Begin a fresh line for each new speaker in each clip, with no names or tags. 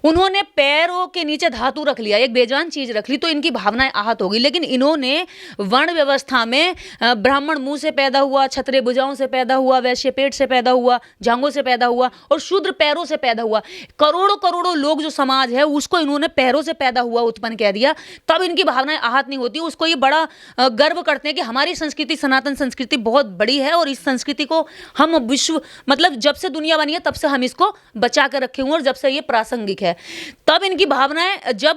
उन्होंने पैरों के नीचे धातु रख लिया, एक बेजान चीज रख ली, तो इनकी भावनाएं आहत होगी। लेकिन इन्होंने वर्ण व्यवस्था में ब्राह्मण मुंह से पैदा हुआ, क्षत्रिय भुजाओं से पैदा हुआ, वैश्य पेट से पैदा हुआ, जांघों से पैदा हुआ और शूद्र पैरों से पैदा हुआ। करोड़ों करोड़ों लोग जो समाज है उसको इन्होंने पैरों से पैदा हुआ उत्पन्न कह दिया, तब इनकी भावनाएं आहत नहीं होती। उसको ये बड़ा गर्व करते हैं कि हमारी संस्कृति, सनातन संस्कृति बहुत बड़ी है और इस संस्कृति को हम विश्व, मतलब जब से दुनिया बनी है तब से हम इसको बचा कर रखे हुए और जब से ये प्रासंगिक है। तब इनकी भावनाएं जब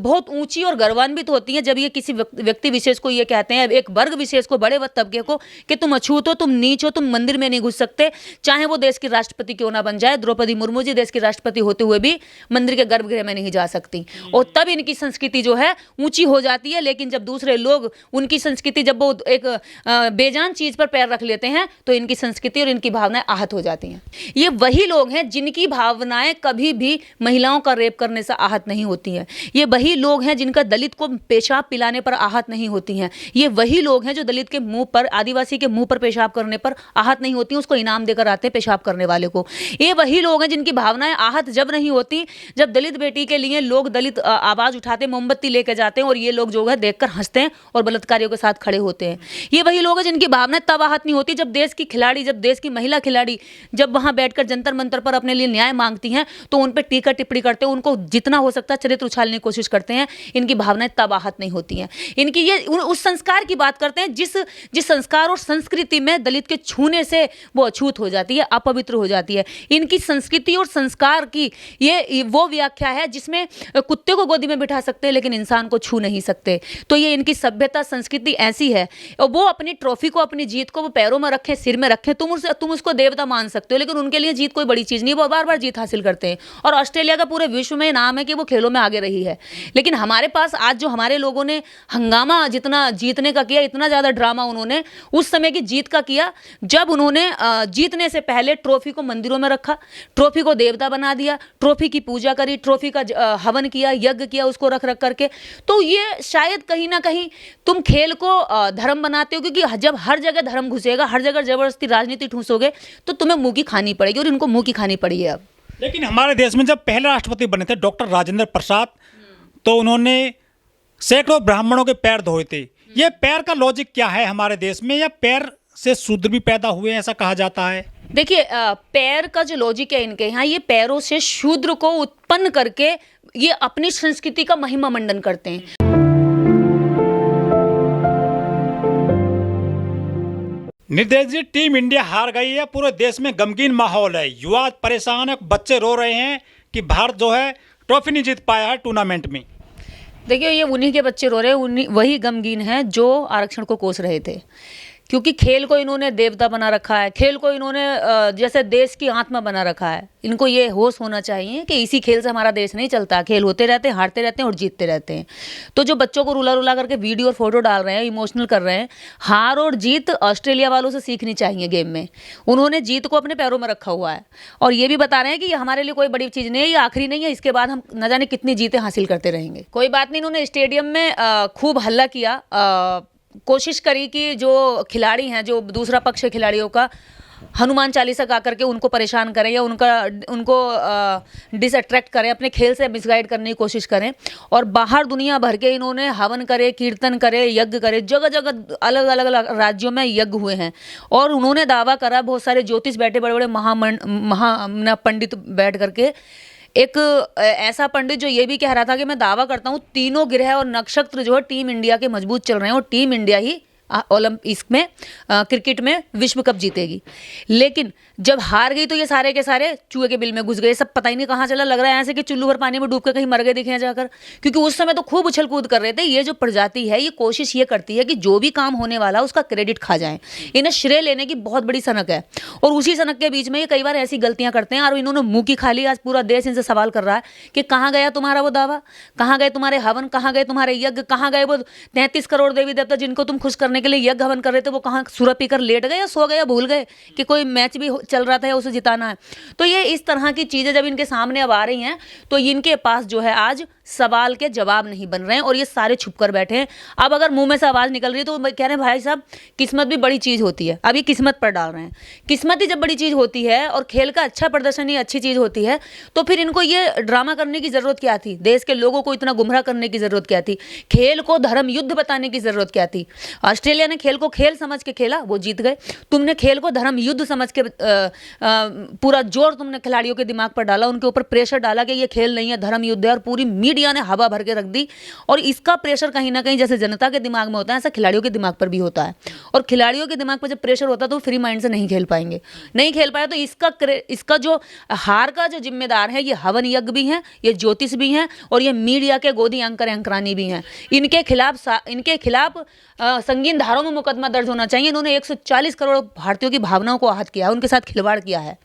बहुत ऊंची और गर्वान्वित होती हैं, जब ये किसी व्यक्ति विशेष को ये कहते हैं, एक वर्ग विशेष को, बड़े तबके को, कि तुम अछूत हो, तुम नीच हो, तुम मंदिर में नहीं घुस सकते, चाहे वो देश की राष्ट्रपति क्यों ना बन जाए। द्रौपदी मुर्मू जी देश की राष्ट्रपति होते हुए भी मंदिर के गर्भगृह में नहीं जा सकती, और तब इनकी संस्कृति जो है ऊंची हो जाती है। लेकिन जब दूसरे लोग उनकी संस्कृति, जब वो एक बेजान चीज पर पैर रख लेते हैं, तो इनकी संस्कृति और इनकी भावनाएं आहत हो जाती हैं। ये वही लोग हैं जिनकी भावनाएं कभी भी महिलाओं का रेप करने से आहत नहीं होती हैं। ये वही लोग हैं जिनका दलित को पेशाब पिलाने पर आहत नहीं होती हैं। ये वही लोग हैं जो दलित के मुंह पर, आदिवासी के मुंह पर पेशाब करने पर आहत नहीं होती हैं, उसको इनाम देकर आते हैं पेशाब करने वाले को। ये वही लोग हैं जिनकी भावनाएं आहत जब नहीं होती, जब दलित बेटी के लिए लोग, दलित आवाज उठाते, मोमबत्ती लेके जाते हैं और ये लोग जो है देखकर हंसते हैं और बलात्कारियों के साथ खड़े होते हैं। ये वही लोग हैं जिनकी भावनाएं तब आहत नहीं होती जब देश की खिलाड़ी, जब देश की महिला खिलाड़ी जब वहां बैठकर जंतर मंतर पर अपने लिए न्याय मांगती हैं, तो उन पर टीका टिप्पणी करते हैं, उनको जितना हो सकता है चरित्र उछालने की कोशिश करते हैं। इनकी भावनाएं तब आहत नहीं होती हैं। इनकी ये उस संस्कार की बात करते हैं जिस संस्कार और संस्कृति में दलित के छूने से वो अछूत हो जाती है, अपवित्र हो जाती है। इनकी संस्कृति और संस्कार की ये वो व्याख्या है जिसमें कुत्ते को गोदी में बिठा सकते हैं लेकिन इंसान को छू नहीं सकते। तो ये इनकी सभ्यता, संस्कृति ऐसी है। और वो अपनी ट्रॉफी को, अपनी जीत को वो पैरों में रखें, सिर में रखें, तुम उसको देवता मान सकते हो, लेकिन उनके लिए जीत कोई बड़ी चीज नहीं। वो बार बार जीत हासिल करते हैं और ऑस्ट्रेलिया का पूरे विश्व में नाम है कि वो खेलों में आगे रही है। लेकिन हमारे पास आज जो हमारे लोगों ने हंगामा जितना जीतने का किया, इतना ज्यादा ड्रामा उन्होंने उस समय की जीत का किया जब उन्होंने जीतने से पहले ट्रॉफी को मंदिरों में रखा, ट्रॉफी को देवता बना दिया, ट्रॉफी की पूजा करी, ट्रॉफी का हवन किया, यज्ञ किया उसको रख रख करके। तो ये शायद कहीं ना कहीं तुम खेल को धर्म बनाते हो, क्योंकि जब हर जगह धर्म घुसेगा, हर जगह जबरदस्ती राजनीति ठूसोगे तो तुम्हें मुंह की खानी पड़ेगी, और इनको मुंह की खानी पड़ी है अब।
लेकिन हमारे देश में जब पहले राष्ट्रपति बने थे डॉक्टर राजेंद्र प्रसाद, तो उन्होंने सैकड़ों ब्राह्मणों के पैर धोए थे। ये पैर का लॉजिक क्या है हमारे देश में, या पैर से शूद्र भी पैदा हुए ऐसा कहा जाता है?
देखिए, पैर का जो लॉजिक है इनके यहाँ, ये पैरों से शूद्र को उत्पन्न करके ये अपनी संस्कृति का महिमा मंडन करते हैं।
निर्देश जी, टीम इंडिया हार गई है, पूरे देश में गमगीन माहौल है, युवा परेशान है, बच्चे रो रहे हैं कि भारत जो है ट्रॉफी नहीं जीत पाया है टूर्नामेंट में।
देखिए, ये उन्हीं के बच्चे रो रहे हैं, वही गमगीन हैं जो आरक्षण को कोस रहे थे, क्योंकि खेल को इन्होंने देवता बना रखा है, खेल को इन्होंने जैसे देश की आत्मा बना रखा है। इनको ये होश होना चाहिए कि इसी खेल से हमारा देश नहीं चलता, खेल होते रहते हैं, हारते रहते हैं और जीतते रहते हैं। तो जो बच्चों को रुला रुला करके वीडियो और फोटो डाल रहे हैं, इमोशनल कर रहे हैं, हार और जीत ऑस्ट्रेलिया वालों से सीखनी चाहिए गेम में। उन्होंने जीत को अपने पैरों में रखा हुआ है और ये भी बता रहे हैं कि ये हमारे लिए कोई बड़ी चीज़ नहीं है, ये आखिरी नहीं है, इसके बाद हम न जाने कितनी जीतें हासिल करते रहेंगे। कोई बात नहीं, इन्होंने स्टेडियम में खूब हल्ला किया, कोशिश करी कि जो खिलाड़ी हैं, जो दूसरा पक्ष है खिलाड़ियों का, हनुमान चालीसा गा करके उनको परेशान करें या उनको डिसअट्रैक्ट करें, अपने खेल से मिसगाइड करने की कोशिश करें। और बाहर दुनिया भर के इन्होंने हवन करे, कीर्तन करे, यज्ञ करे, जगह जगह अलग अलग राज्यों में यज्ञ हुए हैं। और उन्होंने दावा करा, बहुत सारे ज्योतिष बैठे, बड़े बड़े महा पंडित बैठ करके, एक ऐसा पंडित जो ये भी कह रहा था कि मैं दावा करता हूँ तीनों ग्रह और नक्षत्र जो है टीम इंडिया के मजबूत चल रहे हैं और टीम इंडिया ही ओलंपिक्स में, क्रिकेट में विश्व कप जीतेगी। लेकिन जब हार गई तो ये सारे के सारे चूहे के बिल में घुस गए। सब पता ही नहीं कहाँ चला, लग रहा है ऐसे कि चुल्लू भर पानी में डूब के कहीं मर गए दिखे हैं जाकर, क्योंकि उस समय तो खूब उछल कूद कर रहे थे। ये जो प्रजाति है, ये कोशिश ये करती है कि जो भी काम होने वाला उसका क्रेडिट खा जाए, इन्हें श्रेय लेने की बहुत बड़ी सनक है। और उसी सनक के बीच में ये कई बार ऐसी गलतियां करते हैं और इन्होंने मुंह की खा ली। आज पूरा देश इनसे सवाल कर रहा है कि कहाँ गया तुम्हारा वो दावा, कहाँ गए तुम्हारे हवन, कहाँ गए तुम्हारे यज्ञ, कहाँ गए वो 33 करोड़ देवी देवता जिनको तुम खुश करने करने के लिए यज्ञ हवन कर रहे थे, वो कहाँ सुरा पीकर लेट गए या सो गए या भूल गए कि कोई मैच भी चल रहा था या उसे जिताना है। तो ये इस तरह की चीज़ें जब इनके सामने अब आ रही हैं तो इनके पास जो है आज सवाल के जवाब नहीं बन रहे हैं और ये सारे छुप कर बैठे हैं। अब अगर मुंह में से आवाज़ निकल रही है तो कह रहे हैं भाई साहब किस्मत भी बड़ी चीज़ होती है। अब ये किस्मत पर डाल रहे हैं। किस्मत ही जब बड़ी चीज़ होती है और खेल का अच्छा प्रदर्शन ही अच्छी चीज़ होती है तो फिर इनको ये ड्रामा करने की ज़रूरत क्या थी? देश के लोगों को इतना गुमराह करने की ज़रूरत क्या थी? खेल को धर्म युद्ध बताने की ज़रूरत क्या थी? ऑस्ट्रेलिया ने खेल को खेल समझ के खेला, वो जीत गए। तुमने खेल को धर्म युद्ध समझ के पूरा जोर तुमने खिलाड़ियों के दिमाग पर डाला, उनके ऊपर प्रेशर डाला कि ये खेल नहीं है, धर्म युद्ध है, और पूरी मीडिया ने हवा भर के रख दी। और इसका प्रेशर कहीं ना कहीं जैसे जनता के दिमाग में होता है ऐसा खिलाड़ियों के दिमाग पर भी होता है। और खिलाड़ियों के दिमाग पर जब प्रेशर होता है तो फ्री माइंड से नहीं खेल पाएंगे। नहीं खेल पाए तो इसका जो हार का जो जिम्मेदार है ये हवन यज्ञ भी हैं, ये ज्योतिष भी हैं और ये मीडिया के गोदी एंकर एंकरानी भी हैं। इनके खिलाफ संगीन धाराओं में मुकदमा दर्ज होना चाहिए। इन्होंने 140 करोड़ भारतीयों की भावनाओं को आहत किया है, उनके साथ खिलवाड़ किया है।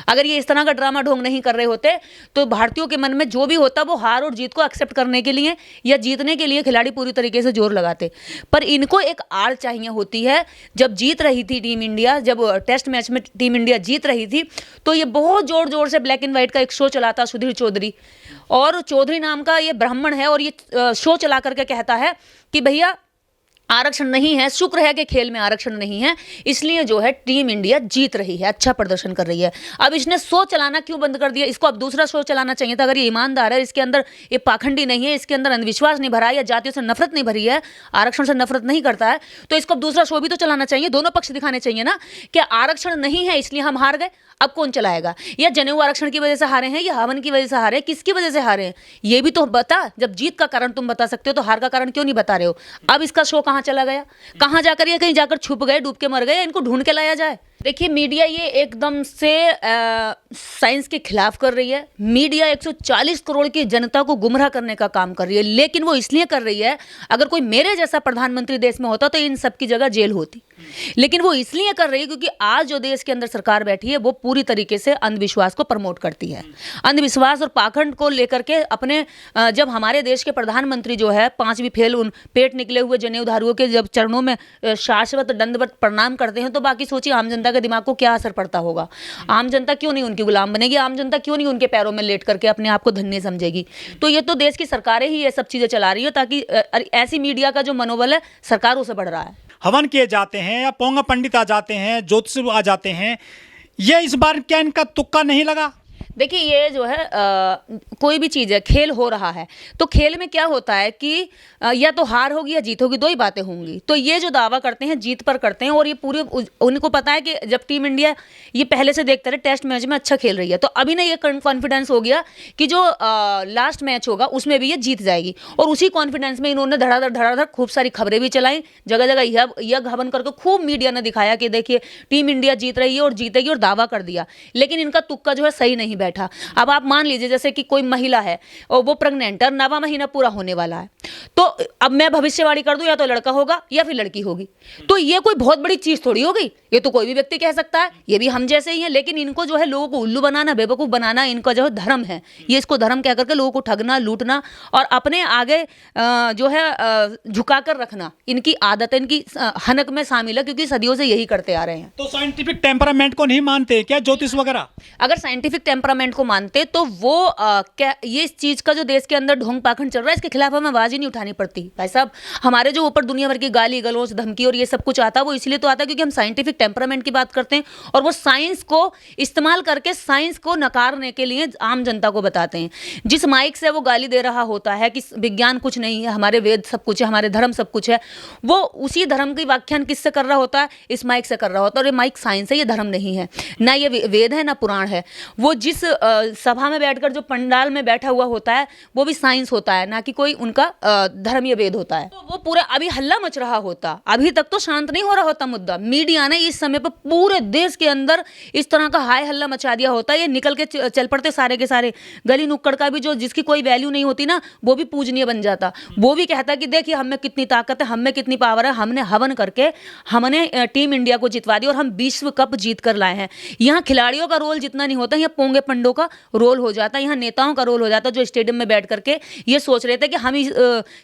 अगर ये इस तरह का ड्रामा ढोंग नहीं कर रहे होते तो भारतीयों के मन में जो भी होता वो हार और जीत को एक्सेप्ट करने के लिए या जीतने के लिए खिलाड़ी पूरी तरीके से जोर लगाते। पर इनको एक आड़ चाहिए होती है। जब जीत रही थी टीम इंडिया, जब टेस्ट मैच में टीम इंडिया जीत रही थी तो ये बहुत जोर जोर से ब्लैक एंड व्हाइट का एक शो चलाता सुधीर चौधरी, और चौधरी नाम का ये ब्राह्मण है और ये शो चला करके कहता है कि भैया आरक्षण नहीं है, शुक्र है कि खेल में आरक्षण नहीं है, इसलिए जो है टीम इंडिया जीत रही है, अच्छा प्रदर्शन कर रही है। अब इसने शो चलाना क्यों बंद कर दिया? इसको अब दूसरा शो चलाना चाहिए था। अगर ये ईमानदार है, इसके अंदर ये पाखंडी नहीं है, इसके अंदर अंधविश्वास नहीं भरा है या जातियों से नफरत नहीं भरी है, आरक्षण से नफरत नहीं करता है, तो इसको अब दूसरा शो भी तो चलाना चाहिए। दोनों पक्ष दिखाने चाहिए ना कि आरक्षण नहीं है इसलिए हम हार गए। अब कौन चलाएगा? या जनेऊ आरक्षण की वजह से हारे हैं या हवन की वजह से हारे हैं? किसकी वजह से हारे हैं ये भी तो बता। जब जीत का कारण तुम बता सकते हो तो हार का कारण क्यों नहीं बता रहे हो? अब इसका शो कहाँ चला गया? कहाँ जाकर ये कहीं जाकर छुप गए, डूब के मर गए? इनको ढूंढ के लाया जाए। देखिए मीडिया ये एकदम से साइंस के खिलाफ कर रही है। मीडिया 140 करोड़ की जनता को गुमराह करने का काम कर रही है, लेकिन वो इसलिए कर रही है, अगर कोई मेरे जैसा प्रधानमंत्री देश में होता तो इन सब की जगह जेल होती, लेकिन वो इसलिए कर रही है क्योंकि आज जो देश के अंदर सरकार बैठी है वो पूरी तरीके से अंधविश्वास को प्रमोट करती है। अंधविश्वास और पाखंड को लेकर के अपने जब हमारे देश के प्रधानमंत्री जो है 5वीं फेल उन पेट निकले हुए जनेऊधारियों के जब चरणों में शाश्वत दंडवत प्रणाम करते हैं तो बाकी सोचिए आम जनता के दिमाग को क्या असर पड़ता होगा। आम जनता क्यों नहीं उनकी गुलाम बनेगी? आम जनता क्यों नहीं उनके पैरों में लेट करके अपने आप को धन्य समझेगी? तो ये तो देश की सरकारें ही ये सब चीजें चला रही है ताकि ऐसी मीडिया का जो मनोबल है सरकारों से बढ़ रहा है।
हवन किए जाते हैं या पोंगा पंडित आ जाते हैं, ज्योतिष आ जाते हैं, ये इस बार क्या इनका तुक्का नहीं लगा?
देखिए ये जो है कोई भी चीज़ है, खेल हो रहा है तो खेल में क्या होता है कि या तो हार होगी या जीत होगी, दो ही बातें होंगी। तो ये जो दावा करते हैं जीत पर करते हैं और ये पूरे उनको पता है कि जब टीम इंडिया ये पहले से देखते रहे टेस्ट मैच में अच्छा खेल रही है तो अभी ना ये कॉन्फिडेंस हो गया कि जो लास्ट मैच होगा उसमें भी ये जीत जाएगी। और उसी कॉन्फिडेंस में इन्होंने धड़ाधड़ खूब सारी खबरें भी चलाई, जगह जगह यज्ञ हवन करके खूब मीडिया ने दिखाया कि देखिए टीम इंडिया जीत रही है और जीतेगी और दावा कर दिया। लेकिन इनका तुक्का जो है सही नहीं बैठा। अब आप मान लीजिए जैसे कि कोई महिला है और वो प्रेग्नेंट है, 9वां महीना पूरा होने वाला है, तो अब मैं भविष्यवाणी कर दूं या तो लड़का होगा या फिर लड़की होगी, तो ये कोई बहुत बड़ी चीज थोड़ी हो गई, ये तो कोई भी व्यक्ति कह सकता है, ये भी हम जैसे ही हैं। लेकिन इनको जो है लोगों को उल्लू बनाना, बेवकूफ बनाना इनका जो है धर्म है। ये इसको धर्म कह करके लोगों को ठगना, लूटना और अपने आगे जो है झुका कर रखना इनकी आदत है, इनकी हनक में शामिल है क्योंकि सदियों से यही करते आ रहे हैं।
तो साइंटिफिक टेम्परामेंट को नहीं मानते क्या ज्योतिष वगैरह?
अगर साइंटिफिक टेम्परामेंट को मानते तो वो क्या ये इस चीज का जो देश के अंदर ढोंग पाखंड चल रहा है इसके खिलाफ हमें आवाज ही नहीं उठानी पड़ती। भाई साहब हमारे जो ऊपर दुनिया भर की गाली गलौज धमकी और ये सब कुछ आता है वो इसलिए तो आता है क्योंकि हम साइंटिफिक टेम्परामेंट की बात करते हैं और वो साइंस को इस्तेमाल करके साइंस को नकारने के लिए आम जनता को बताते हैं। जिस माइक से वो गाली दे रहा होता है कि विज्ञान कुछ नहीं है, हमारे वेद सब कुछ है, हमारे धर्म सब कुछ है, वो उसी धर्म की व्याख्यान किससे कर रहा होता है? इस माइक से कर रहा होता है। और ये माइक साइंस है, ये धर्म नहीं है, ना ये वेद है ना पुराण है। वो जिस सभा में बैठकर जो पंडाल में बैठा हुआ होता है वो भी साइंस होता है, ना कि कोई उनका धर्म या वेद होता है। तो वो पूरा अभी हल्ला मच रहा होता, अभी तक तो शांत नहीं हो रहा होता मुद्दा। मीडिया ने इस समय पर पूरे देश के अंदर इस तरह का हाय हल्ला मचा दिया होता है, ये निकल के चल पड़ते सारे के सारे। गली नुक्कड़ का भी जो जिसकी कोई वैल्यू नहीं होती ना वो भी पूजनीय बन जाता, वो भी कहता कि देखिए हम में कितनी ताकत है, हम में कितनी पावर है, हमने हवन करके हमने टीम इंडिया को जितवा दी और हम विश्व कप जीत कर लाए हैं। यहाँ खिलाड़ियों का रोल जितना नहीं होता, यहाँ पोंगे पंडों का रोल हो जाता, यहाँ नेताओं का रोल हो जाता, जो स्टेडियम में बैठ करके ये सोच रहे थे कि हम इस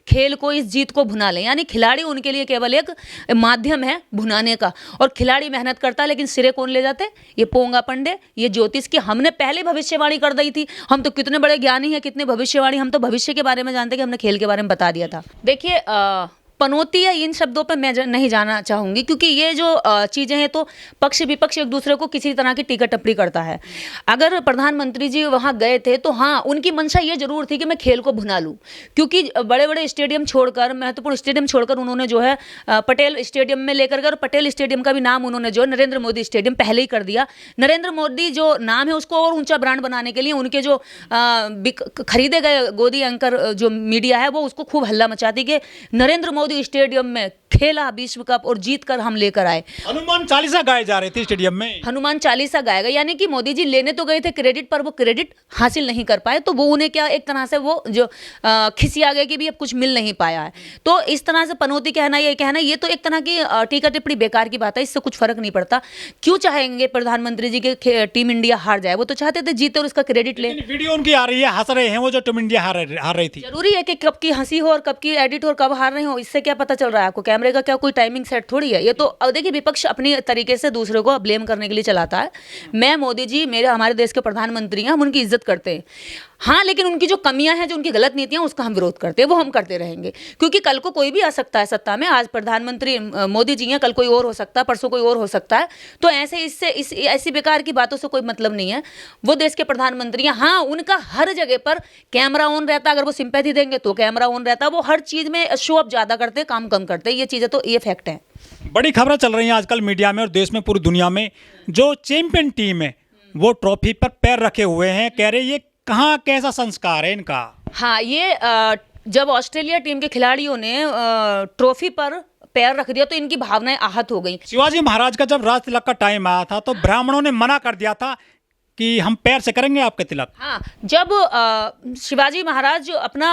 खेल को, इस जीत को भुना लें। यानी खिलाड़ी उनके लिए केवल एक माध्यम है भुनाने का, और खिलाड़ी मेहनत करता है, लेकिन सिरे कौन ले जाते? ये पोंगा पंडे, ये ज्योतिष की हमने पहले भविष्यवाणी कर दी थी। हम तो कितने बड़े ज्ञानी हैं, कितने भविष्यवाणी, हम तो भविष्य के बारे में जानते कि हमने खेल के बारे में बता दिया था। देखिए पनौती या इन शब्दों पर मैं नहीं जाना चाहूँगी, क्योंकि ये जो चीज़ें हैं तो पक्ष विपक्ष एक दूसरे को किसी तरह की टीका टिप्पणी करता है। अगर प्रधानमंत्री जी वहाँ गए थे तो हाँ, उनकी मंशा ये जरूर थी कि मैं खेल को भुना लूँ, क्योंकि बड़े बड़े स्टेडियम छोड़कर, महत्वपूर्ण स्टेडियम छोड़कर उन्होंने जो है पटेल स्टेडियम में लेकर गए, और पटेल स्टेडियम का भी नाम उन्होंने जो नरेंद्र मोदी स्टेडियम पहले ही कर दिया। नरेंद्र मोदी जो नाम है उसको और ऊंचा ब्रांड बनाने के लिए उनके जो खरीदे गए गोदी एंकर जो मीडिया है वो उसको खूब हल्ला मचाती कि नरेंद्र मोदी स्टेडियम में खेला विश्व कप और जीत कर हम लेकर आए।
हनुमान चालीसा गाए जा रहे थे स्टेडियम में,
हनुमान चालीसा गाया गया, यानी कि मोदी जी लेने तो गए थे क्रेडिट, पर वो क्रेडिट हासिल नहीं कर पाए, तो वो उन्हें क्या एक तरह से वो जो खिसिया गया कि भी अब कुछ मिल नहीं पाया है। तो इस तरह से पनौती कहना ये तो एक तरह की टीका टिप्पणी बेकार की बात है, इससे कुछ फर्क नहीं पड़ता। क्यों चाहेंगे प्रधानमंत्री जी के टीम इंडिया हार जाए? वो तो चाहते थे जीते और उसका क्रेडिट ले।
वीडियो उनकी आ रही है, हंस रहे हैं वो जो टीम इंडिया हार रही थी।
जरूरी है कि कब की हंसी हो और कब की एडिट हो और कब हार रहे हो, इससे क्या पता चल रहा है आपको? कैमरे का क्या कोई टाइमिंग सेट थोड़ी है ये तो। अब देखिए विपक्ष अपनी तरीके से दूसरे को ब्लेम करने के लिए चलाता है। मैं मोदी जी हमारे देश के प्रधानमंत्री हैं, हम उनकी इज्जत करते हैं, हाँ, लेकिन उनकी जो कमियां हैं, जो उनकी गलत नीतियां, उसका हम विरोध करते हैं, वो हम करते रहेंगे, क्योंकि कल को कोई भी आ सकता है सत्ता में। आज प्रधानमंत्री मोदी जी हैं, कल कोई और हो सकता है, परसों कोई और हो सकता है। तो ऐसी बेकार की बातों से कोई मतलब नहीं है। वो देश के प्रधानमंत्री हैं, हाँ, उनका हर जगह पर कैमरा ऑन रहता है। अगर वो सिंपैथी देंगे तो कैमरा ऑन रहता है। वो हर चीज में शो अप ज्यादा करते हैं, काम कम करते हैं। ये चीजें तो ये फैक्ट है।
बड़ी खबरें चल रही हैं आजकल मीडिया में और देश में, पूरी दुनिया में। जो चैंपियन टीम है वो ट्रॉफी पर पैर रखे हुए हैं, कह रहे ये कहाँ, कैसा संस्कार है इनका?
हाँ, ये जब ऑस्ट्रेलिया टीम के खिलाड़ियों ने ट्रॉफी पर पैर रख दिया तो इनकी भावनाएं आहत हो गई।
शिवाजी महाराज का जब राज तिलक का टाइम आया था तो ब्राह्मणों ने मना कर दिया था कि हम पैर से करेंगे आपके तिलक।
हाँ, जब शिवाजी महाराज जो अपना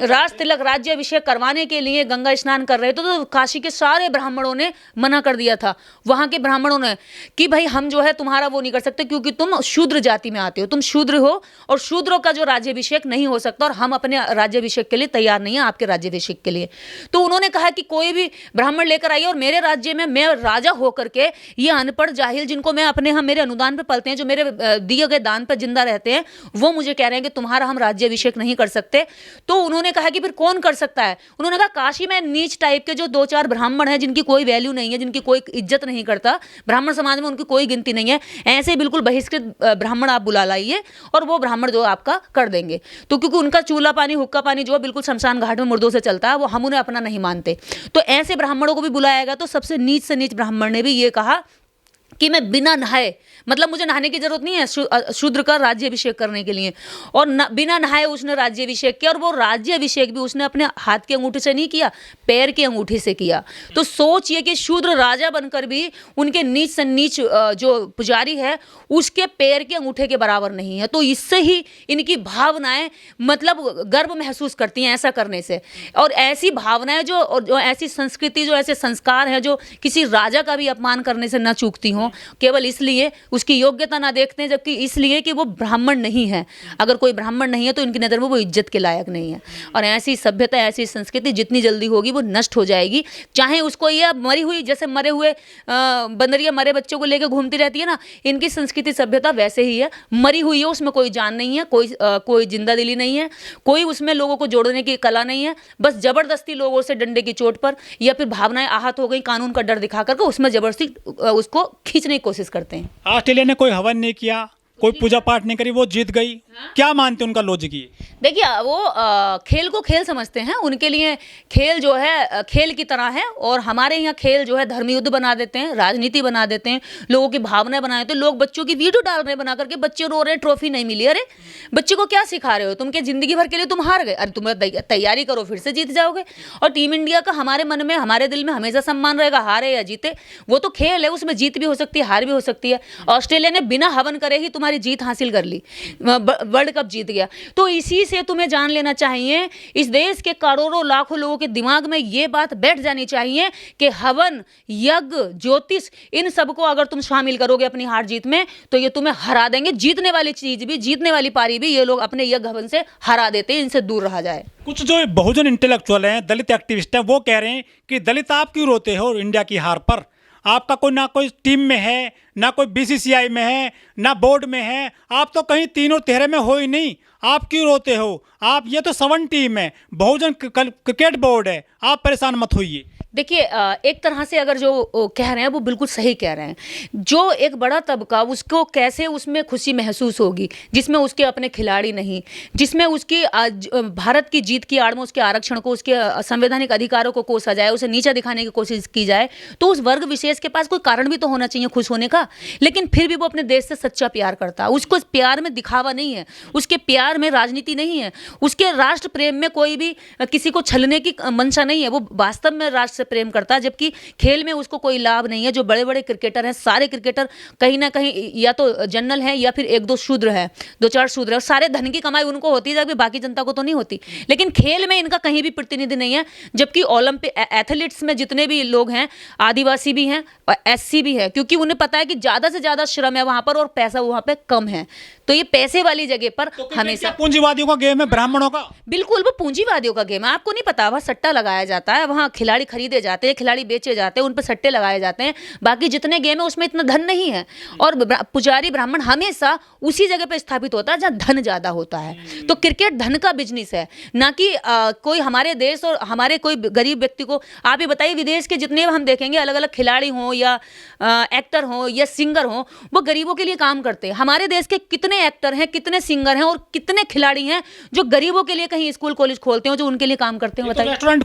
राज तिलक राज्याभिषेक करवाने के लिए गंगा स्नान कर रहे थे तो काशी के सारे ब्राह्मणों ने मना कर दिया था, वहाँ के ब्राह्मणों ने, कि भाई हम जो है तुम्हारा वो नहीं कर सकते, क्योंकि तुम शूद्र जाति में आते हो, तुम शूद्र हो और शूद्रों का जो राज्याभिषेक नहीं हो सकता, और हम अपने राज्याभिषेक के लिए तैयार नहीं है आपके राज्याभिषेक के लिए। तो उन्होंने कहा कि कोई भी ब्राह्मण लेकर आइए और मेरे राज्य में मैं राजा होकर के ये अनपढ़ जाहिल जिनको मैं अपने यहाँ मेरे अनुदान पे पलते हैं, जो मेरे दिए गए दान पर जिंदा रहते हैं, वो मुझे कह रहे हैं कि तुम्हारा हम राज्याभिषेक नहीं कर सकते। तो उन्होंने कहा कि फिर कौन कर सकता है? उन्होंने कहा काशी में नीच टाइप के जो 2-4 ब्राह्मण हैं जिनकी कोई वैल्यू नहीं है, जिनकी कोई इज्जत नहीं करता, ब्राह्मण समाज में उनकी कोई गिनती नहीं है, ऐसे बिल्कुल बहिष्कृत ब्राह्मण आप बुला लाइए और वो ब्राह्मण जो आपका कर देंगे। तो क्योंकि उनका चूल्हा पानी हुक्का पानी जो बिल्कुल शमशान घाट में मुर्दों से चलता है, वो हम उन्हें अपना नहीं मानते। तो ऐसे ब्राह्मणों को भी बुलाया गया। तो सबसे नीच से नीच ब्राह्मण ने भी ये कहा कि मैं बिना नहाए, मतलब मुझे नहाने की जरूरत नहीं है शूद्र का राज्याभिषेक करने के लिए, और बिना नहाए उसने राज्याभिषेक किया। और वो राज्याभिषेक भी उसने अपने हाथ की अंगूठी से नहीं किया, पैर की अंगूठी से किया। तो सोचिए कि शूद्र राजा बनकर भी उनके नीच से नीच जो पुजारी है उसके पैर के अंगूठे के बराबर नहीं है। तो इससे ही इनकी भावनाएं मतलब गर्व महसूस करती हैं ऐसा करने से। और ऐसी भावनाएं जो ऐसी संस्कृति, जो ऐसे संस्कार हैं जो किसी राजा का भी अपमान करने से न चूकती हों, केवल इसलिए उसकी योग्यता ना देखते हैं, जबकि इसलिए कि वो ब्राह्मण नहीं है। अगर कोई ब्राह्मण नहीं है तो इनकी नज़र में वो इज्जत के लायक नहीं है। और ऐसी सभ्यता, ऐसी संस्कृति जितनी जल्दी होगी वो नष्ट हो जाएगी। चाहे उसको ये मरी हुई, जैसे मरे हुए बंदरिया मरे बच्चों को लेकर घूमती रहती है ना, इनकी संस्कृति सभ्यता वैसे ही है, मरी हुई है, उसमें कोई जान नहीं है, कोई जिंदा दिली नहीं है, कोई उसमें लोगों को जोड़ने की कला नहीं है। बस जबरदस्ती लोगों से डंडे की चोट पर या फिर भावनाएं आहत हो गई कानून का डर दिखा करके उसमें जबरदस्ती उसको खींचने की कोशिश करते हैं।
ऑस्ट्रेलिया ने कोई हवन नहीं किया, कोई पूजा पाठ नहीं करी, वो जीत गई। क्या मानते हैं उनका लॉजिक ये?
देखिए वो खेल को खेल समझते हैं, उनके लिए खेल जो है खेल की तरह है। और हमारे यहाँ खेल जो है धर्म युद्ध बना देते हैं, राजनीति बना देते हैं, लोगों की भावनाएं बना देते हैं। लोग बच्चों की वीडियो डाल रहे हैं बना करके, बच्चे रो रहे हैं ट्रॉफी नहीं मिली। अरे बच्चे को क्या सिखा रहे हो तुम? के जिंदगी भर के लिए तुम हार गए, अरे तुम तैयारी करो फिर से जीत जाओगे। और टीम इंडिया का हमारे मन में, हमारे दिल में हमेशा सम्मान रहेगा, हारे या जीते वो तो खेल है, उसमें जीत भी हो सकती है, हार भी हो सकती है। ऑस्ट्रेलिया ने बिना हवन करे ही तुम्हारे हमारी जीत हासिल कर ली, वर्ल्ड कप जीत गया। तो इसी से तुम्हें जान लेना चाहिए, इस देश के करोड़ों लाखों लोगों के दिमाग में ये बात बैठ जानी चाहिए कि हवन, यज्ञ, ज्योतिष, इन सबको अगर तुम शामिल करोगे अपनी हार जीत में तो ये तुम्हें हरा देंगे। जीतने वाली चीज भी, जीतने वाली पारी भी ये लोग अपने यज्ञ हवन से हरा देते हैं। इनसे दूर रहा जाए।
कुछ जो बहुजन इंटेलेक्चुअल हैं, दलित एक्टिविस्ट हैं, वो कह रहे हैं कि दलित आप क्यों रोते हो इंडिया की हार पर? आपका कोई ना कोई टीम में है, ना कोई बीसीसीआई में है, ना बोर्ड में है, आप तो कहीं तीनों तेरे में हो ही नहीं, आप क्यों रोते हो? आप, ये तो 7 टीम है, बहुजन क्रिकेट बोर्ड है, आप परेशान मत होइए।
देखिए, एक तरह से अगर जो कह रहे हैं वो बिल्कुल सही कह रहे हैं। जो एक बड़ा तबका, उसको कैसे उसमें खुशी महसूस होगी जिसमें उसके अपने खिलाड़ी नहीं, जिसमें उसकी भारत की जीत की आड़ में उसके आरक्षण को, उसके संवैधानिक अधिकारों को कोसा जाए, उसे नीचा दिखाने की कोशिश की जाए, तो उस वर्ग विशेष के पास कोई कारण भी तो होना चाहिए खुश होने का। लेकिन फिर भी वो अपने देश से सच्चा प्यार करता है। उसको प्यार में दिखावा नहीं है, उसके प्यार में राजनीति नहीं है, उसके राष्ट्र प्रेम में कोई भी किसी को छलने की मंशा नहीं है। वो वास्तव में राष्ट्र से प्रेम करता है, जबकि खेल में उसको कोई लाभ नहीं है। जो बड़े बड़े क्रिकेटर हैं, सारे क्रिकेटर कहीं ना कहीं या तो जनरल हैं या फिर 1-2 शूद्र हैं, 2-4 शूद्र हैं, और सारे धन की कमाई उनको होती है, जबकि बाकी जनता को तो नहीं होती। लेकिन खेल में इनका कहीं भी प्रतिनिधि नहीं है। जबकि ओलंपिक एथलीट्स में जितने भी लोग हैं, आदिवासी भी हैं और एससी भी है, क्योंकि उन्हें पता है कि ज्यादा से ज्यादा श्रम है वहां पर और पैसा वहां पे कम है। तो ये पैसे वाली जगह पर
तो
हमेशा
पूंजीवादियों का गेम है, ब्राह्मणों का।
बिल्कुल, वो पूंजीवादियों का गेम है। आपको नहीं पता, वहाँ सट्टा लगाया जाता है, वहाँ खिलाड़ी खरीदे जाते हैं, खिलाड़ी बेचे जाते हैं, उन पर सट्टे लगाए जाते हैं। बाकी जितने गेम है उसमें इतना धन नहीं है। और पुजारी ब्राह्मण हमेशा उसी जगह पे स्थापित होता है जहाँ धन ज्यादा होता है। तो क्रिकेट धन का बिजनेस है, ना कि कोई हमारे देश और हमारे कोई गरीब व्यक्ति को। आप ये बताइए, विदेश के जितने हम देखेंगे अलग अलग खिलाड़ी हों या एक्टर हों या सिंगर हों, वो गरीबों के लिए काम करते हैं। हमारे देश के कितने एक्टर हैं, कितने सिंगर हैं और कितने खिलाड़ी हैं जो गरीबों के लिए कहीं स्कूल कॉलेज खोलते हैं, जो उनके लिए काम करते हैं? बताइए।
रेस्टोरेंट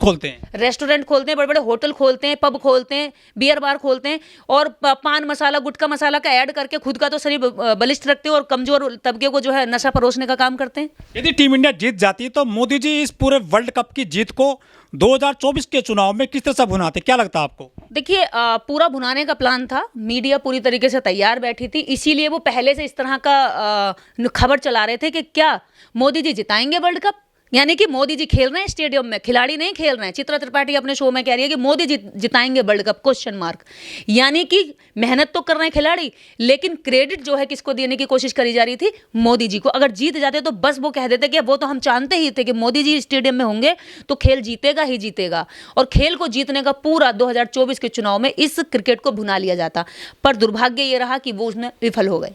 खोलते हैं,
बड़े बड़े होटल खोलते हैं, पब खोलते हैं, बियर बार खोलते हैं, और पान मसाला, गुटखा मसाला का ऐड करके खुद का तो शरीर बलिष्ठ रखते हैं और कमजोर तबके को जो है नशा परोसने का काम करते हैं।
यदि टीम इंडिया जीत जाती है तो मोदी जी इस पूरे वर्ल्ड कप की जीत को 2024 के चुनाव में किस तरह से भुनाते, क्या लगता है आपको?
देखिए, पूरा भुनाने का प्लान था, मीडिया पूरी तरीके से तैयार बैठी थी, इसीलिए वो पहले से इस तरह का खबर चला रहे थे कि क्या मोदी जी जिताएंगे वर्ल्ड कप। यानी कि मोदी जी खेल रहे हैं स्टेडियम में, खिलाड़ी नहीं खेल रहे हैं। चित्रा त्रिपाठी अपने शो में कह रही है कि Modi ji जिताएंगे world cup, question mark. यानी कि मेहनत तो कर रहे हैं खिलाड़ी, लेकिन क्रेडिट जो है किसको देने की कोशिश करी जा रही थी? मोदी जी को। अगर जीत जाते तो बस वो कह देते कि वो तो हम जानते ही थे कि मोदी जी स्टेडियम में होंगे तो खेल जीतेगा ही जीतेगा। और खेल को जीतने का पूरा 2024 के चुनाव में इस क्रिकेट को भुना लिया जाता। पर दुर्भाग्य ये रहा कि वो उसमें विफल हो गए।